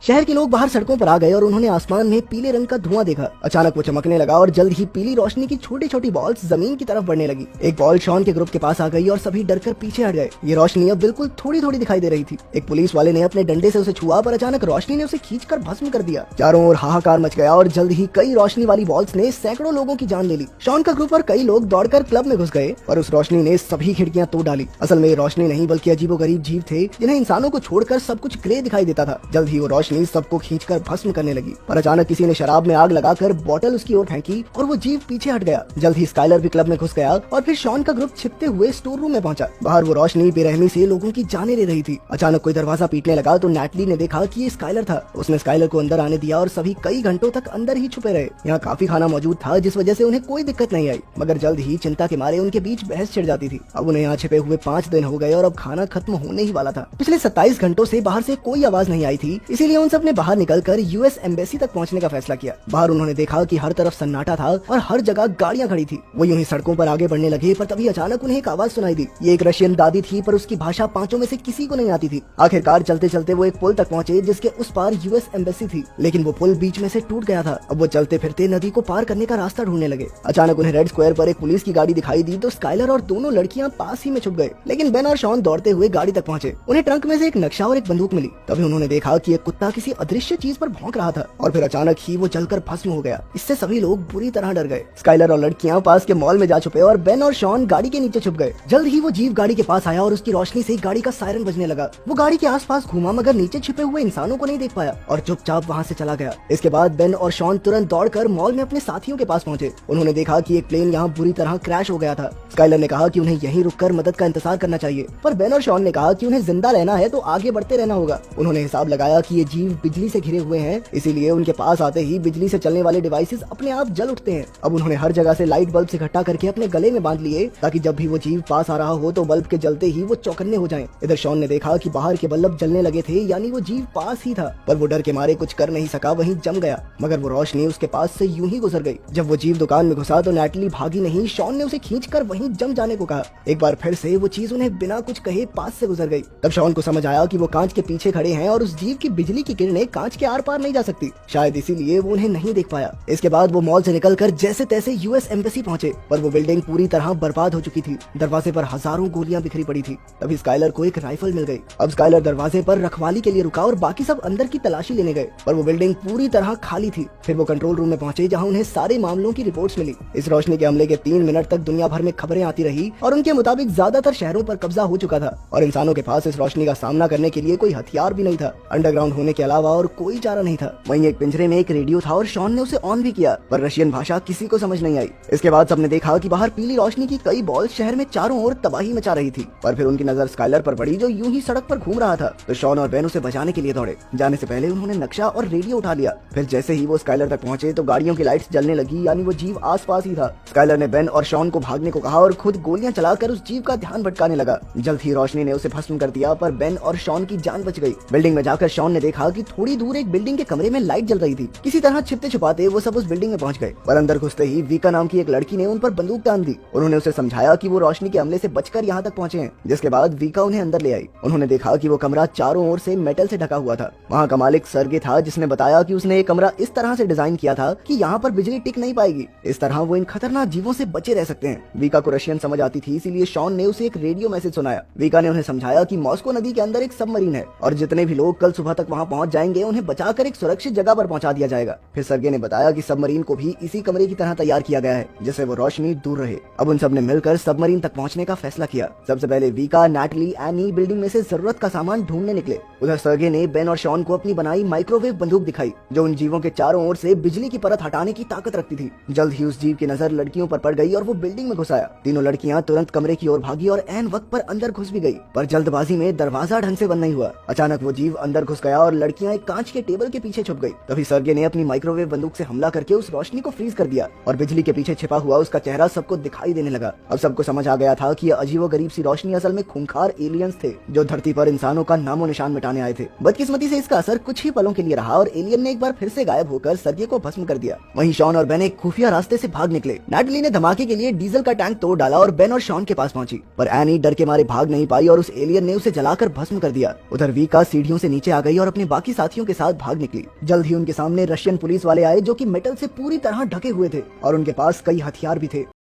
शहर के लोग बाहर सड़कों पर आ गए और उन्होंने आसमान में पीले रंग का धुआं देखा। अचानक वो चमकने लगा और जल्द ही पीली रोशनी की छोटी छोटी बॉल्स जमीन की तरफ बढ़ने लगी। एक बॉल शॉन के ग्रुप के पास आ गई और सभी डरकर पीछे हट गए। ये रोशनी अब बिल्कुल थोड़ी थोड़ी दिखाई दे रही थी। एक पुलिस वाले ने अपने डंडे से उसे छुआ, पर अचानक रोशनी ने उसे खींचकर भस्म कर दिया। चारों ओर हाहाकार मच गया और जल्द ही कई रोशनी वाली बॉल्स ने सैकड़ों लोगों की जान ले ली। शॉन का ग्रुप और कई लोग दौड़कर क्लब में घुस गए और उस रोशनी ने सभी खिड़कियां तोड़ डाली। असल में ये रोशनी नहीं बल्कि अजीबोगरीब जीव थे जिन्हें इंसानों को छोड़कर सब कुछ ग्रे दिखाई देता था। जल्द ही वो रोशनी सबको खींचकर भस्म करने लगी, पर अचानक किसी ने शराब में आग लगाकर बोतल उसकी ओर फेंकी और वो जीव पीछे हट गया। जल्द ही स्काइलर भी क्लब में घुस गया और फिर शॉन का ग्रुप छिपते हुए स्टोर रूम में पहुंचा। बाहर वो रोशनी बेरहमी से लोगों की जाने ले रही थी। अचानक कोई दरवाजा पीटने लगा तो नैटली ने देखा कि ये स्काइलर था। उसने स्काइलर को अंदर आने दिया और सभी कई घंटों तक अंदर ही छुपे रहे। यहाँ काफी खाना मौजूद था जिस वजह से उन्हें कोई दिक्कत नहीं आई, मगर जल्द ही चिंता के मारे उनके बीच बहस छिड़ जाती थी। अब उन्हें यहाँ छिपे हुए 5 दिन हो गए और अब खाना खत्म होने ही वाला था। पिछले 27 घंटों से बाहर से कोई आवाज नहीं आई थी, इसीलिए उन सब ने बाहर निकलकर यूएस एम्बेसी तक पहुंचने का फैसला किया। बाहर उन्होंने देखा कि हर तरफ सन्नाटा था और हर जगह गाड़ियां खड़ी थी। वो यूं ही सड़कों पर आगे बढ़ने लगे, पर तभी अचानक उन्हें एक आवाज सुनाई दी। ये एक रशियन दादी थी, पर उसकी भाषा पांचों में से किसी को नहीं आती थी। आखिरकार चलते चलते वो एक पुल तक पहुंचे जिसके उस पार यूएस एम्बेसी थी, लेकिन वो पुल बीच में से टूट गया था। अब वो चलते फिरते नदी को पार करने का रास्ता ढूंढने लगे। अचानक उन्हें रेड स्क्वायर पर एक पुलिस की गाड़ी दिखाई दी तो स्काइलर और दोनों लड़कियां पास ही में छुप गए, लेकिन बेन और शॉन दौड़ते हुए गाड़ी तक पहुंचे। उन्हें ट्रंक में से एक नक्शा और एक बंदूक मिली। तभी उन्होंने देखा कि एक कुत्ता किसी अदृश्य चीज पर भौंक रहा था और फिर अचानक ही वो जलकर भस्म हो गया। इससे सभी लोग बुरी तरह डर गए। स्काइलर और लड़कियां पास के मॉल में जा छुपे और बेन और शॉन गाड़ी के नीचे छुप गए। जल्द ही वो जीव गाड़ी के पास आया और उसकी रोशनी से गाड़ी का सायरन बजने लगा। वो गाड़ी के आसपास घूमा मगर नीचे छिपे हुए इंसानों को नहीं देख पाया और चुपचाप वहाँ से चला गया। इसके बाद बेन और शॉन तुरंत दौड़कर मॉल में अपने साथियों के पास पहुंचे। उन्होंने देखा कि एक प्लेन यहाँ बुरी तरह क्रैश हो गया था। स्काइलर ने कहा कि उन्हें यहीं रुककर मदद का इंतजार करना चाहिए, पर बेन और शॉन ने कहा कि उन्हें जिंदा रहना है तो आगे बढ़ते रहना होगा। उन्होंने हिसाब लगाया कि ये जीव बिजली से घिरे हुए हैं, इसीलिए उनके पास आते ही बिजली से चलने वाले डिवाइसेस अपने आप जल उठते हैं। अब उन्होंने हर जगह से लाइट बल्ब इकट्ठा करके अपने गले में बांध लिए ताकि जब भी वो जीव पास आ रहा हो तो बल्ब के जलते ही वो चौकन्ने हो जाएं। इधर शॉन ने देखा कि बाहर के बल्ब जलने लगे थे, यानी वो जीव पास ही था, पर वो डर के मारे कुछ कर नहीं सका, वहीं जम गया। मगर वो रोशनी उसके पास से यूं ही गुजर गई। जब वो जीव दुकान में घुसा तो नैटली भागी नहीं, शॉन ने उसे खींचकर वहीं जम जाने को कहा। एक बार फिर से वो चीज उन्हें बिना कुछ कहे पास से गुजर गई। तब शॉन को समझ आया कि वो कांच के पीछे खड़े हैं और उस जीव की बिजली की किरणें कांच के आर पार नहीं जा सकती, शायद इसीलिए वो उन्हें नहीं देख पाया। इसके बाद वो मॉल से निकलकर जैसे तैसे यूएस एम्बेसी पहुंचे, पर वो बिल्डिंग पूरी तरह बर्बाद हो चुकी थी। दरवाजे पर हजारों गोलियां बिखरी पड़ी थी। तभी स्काइलर को एक राइफल मिल गई। अब स्काइलर दरवाजे पर रखवाली के लिए रुका और बाकी सब अंदर की तलाशी लेने गए, पर वो बिल्डिंग पूरी तरह खाली थी। फिर वो कंट्रोल रूम में पहुंचे जहां उन्हें सारे मामलों की रिपोर्ट्स मिली। इस रोशनी के हमले के 3 मिनट तक दुनिया भर में खबरें आती रही और उनके मुताबिक ज्यादातर शहरों पर कब्जा हो चुका था और इंसानों के पास इस रोशनी का सामना करने के लिए कोई हथियार भी नहीं था। अंडरग्राउंड होने के अलावा और कोई चारा नहीं था। वहीं एक पिंजरे में एक रेडियो था और शॉन ने उसे ऑन भी किया, पर रशियन भाषा किसी को समझ नहीं आई। इसके बाद सबने देखा कि बाहर पीली रोशनी की कई बॉल शहर में चारों ओर तबाही मचा रही थी, पर फिर उनकी नजर स्काइलर पर पड़ी जो यूं ही सड़क पर घूम रहा था। तो शॉन और बेन उसे बचाने के लिए दौड़े। जाने से पहले उन्होंने नक्शा और रेडियो उठा लिया। फिर जैसे ही वो स्काइलर तक पहुंचे तो गाड़ियों की लाइट्स जलने लगी, यानी वो जीव आसपास ही था। स्काइलर ने बेन और शॉन को भागने को कहा और खुद गोलियां चलाकर उस जीव का ध्यान भटकाने लगा। जल्द ही रोशनी ने उसे भस्म कर दिया, पर बेन और शॉन की जान बच गई। बिल्डिंग में जाकर शॉन ने देखा कि थोड़ी दूर एक बिल्डिंग के कमरे में लाइट जल रही थी। किसी तरह छिपते छुपाते वो सब उस बिल्डिंग में पहुंच गए, पर अंदर घुसते ही वीका नाम की एक लड़की ने उन पर बंदूक तान दी। उन्होंने उसे समझाया कि वो रोशनी के हमले से बचकर यहाँ तक पहुंचे हैं, जिसके बाद वीका उन्हें अंदर ले आई। उन्होंने देखा कि वो कमरा चारों ओर से मेटल से ढका हुआ था। वहाँ का मालिक सर्गे था, जिसने बताया कि उसने ये कमरा इस तरह से डिजाइन किया था कि यहाँ पर बिजली टिक नहीं पाएगी। इस तरह वो इन खतरनाक जीवों से बचे रह सकते हैं। वीका को रशियन समझ आती थी, इसीलिए शॉन ने उसे एक रेडियो मैसेज सुनाया। वीका ने उन्हें समझाया कि मॉस्को नदी के अंदर एक सबमरीन है और जितने भी लोग कल सुबह तक वहाँ पहुँच जाएंगे उन्हें बचाकर एक सुरक्षित जगह पर पहुँचा दिया जाएगा। फिर सर्गे ने बताया कि सबमरीन को भी इसी कमरे की तरह तैयार किया गया है, जिससे वो रोशनी दूर रहे। अब उन सब ने मिलकर सबमरीन तक पहुँचने का फैसला किया। सबसे पहले वीका, नैटली, एनी बिल्डिंग में से जरूरत का सामान ढूंढने निकले। उधर सर्गे ने बेन और शॉन को अपनी बनाई माइक्रोवेव बंदूक दिखाई, जो उन जीवों के चारों ओर से बिजली की परत हटाने की ताकत रखती थी। जल्द ही उस जीव की नजर लड़कियों पर पड़ गई और वो बिल्डिंग में घुस आया। तीनों लड़कियां तुरंत कमरे की ओर भागी और ऐन वक्त पर अंदर घुस भी गई, पर जल्दबाजी में दरवाजा ढंग से बंद नहीं हुआ। अचानक वो जीव अंदर घुस गया और लड़कियां एक कांच के टेबल के पीछे छुप गई। तभी सर्गे ने अपनी माइक्रोवेव बंदूक से हमला करके उस रोशनी को फ्रीज कर दिया और बिजली के पीछे छिपा हुआ उसका चेहरा सबको दिखाई देने लगा। अब सबको समझ आ गया था कि यह अजीबोगरीब सी रोशनी असल में खूंखार एलियंस थे, जो धरती पर इंसानों का नामो निशान मिटाने आए थे। बदकिस्मती से इसका असर कुछ ही पलों के लिए रहा और एलियन ने एक बार फिर से गायब होकर सर्गे को भस्म कर दिया। वहीं शॉन और बेन एक खुफिया रास्ते से भाग निकले। नैटली ने धमाके के लिए डीजल का टैंक तोड़ डाला और बेन और शॉन के पास पहुंची, पर एनी डर के मारे भाग नहीं पाई और उस एलियन ने उसे जलाकर भस्म कर दिया। उधर वीका सीढ़ियों से नीचे आ गई और अपने बाकी साथियों के साथ भाग निकली। जल्द ही उनके सामने रशियन पुलिस वाले आए जो कि मेटल से पूरी तरह ढके हुए थे और उनके पास कई हथियार भी थे।